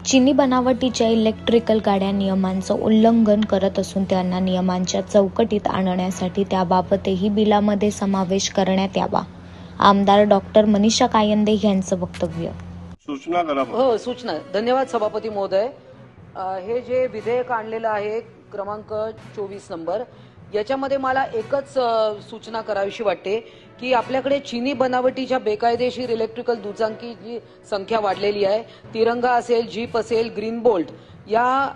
चीनी बनावटीच्या इलेक्ट्रिकल गाड्या नियमांचं उल्लंघन करत असून त्यांना नियमांच्या चौकटीत आणण्यासाठी त्याबाबतही बिलामध्ये समावेश करण्यात यावा. आमदार डॉक्टर मनीषा कायंदे यांचं वक्तव्य. सूचना करा. हो, सूचना. धन्यवाद सभापती महोदय. हे जे विधेयक आणलेलं आहे क्रमांक 24 नंबर, याच्यामध्ये मला एकच सूचना करावीशी वाटते की आपल्याकडे चीनी बनावटीच्या बेकायदेशीर इलेक्ट्रिकल दुचाकीची संख्या वाढलेली आहे. तिरंगा असेल, जीप असेल, ग्रीन बोल्ट, या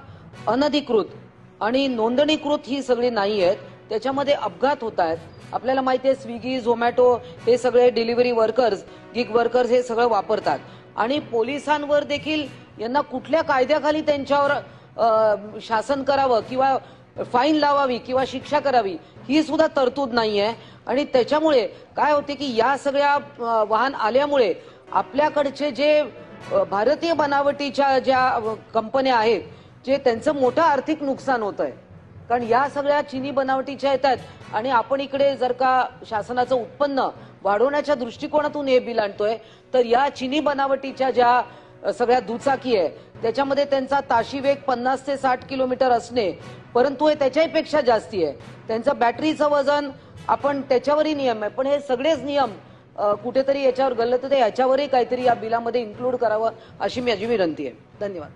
अनधिकृत आणि नोंदणीकृत ही सगळी नाही आहेत. त्याच्यामध्ये अपघात होत आहेत. आपल्याला माहिती आहे स्विगी, झोमॅटो हे सगळे डिलिव्हरी वर्कर्स, गिग वर्कर्स हे सगळं वापरतात आणि पोलिसांवर देखील यांना कुठल्या कायद्याखाली त्यांच्यावर शासन करावं किंवा फाईन लावावी किंवा शिक्षा करावी ही सुद्धा तरतूद नाहीये. आणि त्याच्यामुळे काय होते की या सगळ्या वाहन आल्यामुळे आपल्याकडचे जे भारतीय बनावटीच्या ज्या कंपन्या आहेत जे त्यांचं मोठं आर्थिक नुकसान होत आहे. कारण या सगळ्या चीनी बनावटीच्या येतात आणि आपण इकडे जर का शासनाचं उत्पन्न वाढवण्याच्या दृष्टिकोनातून हे बिल आणतोय तर या चीनी बनावटीच्या ज्या सगळ्या दुचाकी आहे त्याच्यामध्ये त्यांचा ताशी वेग 50 ते 60 किलोमीटर असणे, परंतु हे त्याच्याही पेक्षा जास्ती आहे. त्यांचं बॅटरीचं वजन, आपण त्याच्यावरही नियम आहे. पण हे सगळेच नियम कुठेतरी याच्यावर गल्लत होते, याच्यावरही काहीतरी या बिलामध्ये इन्क्लूड करावं अशी माझी विनंती आहे. धन्यवाद.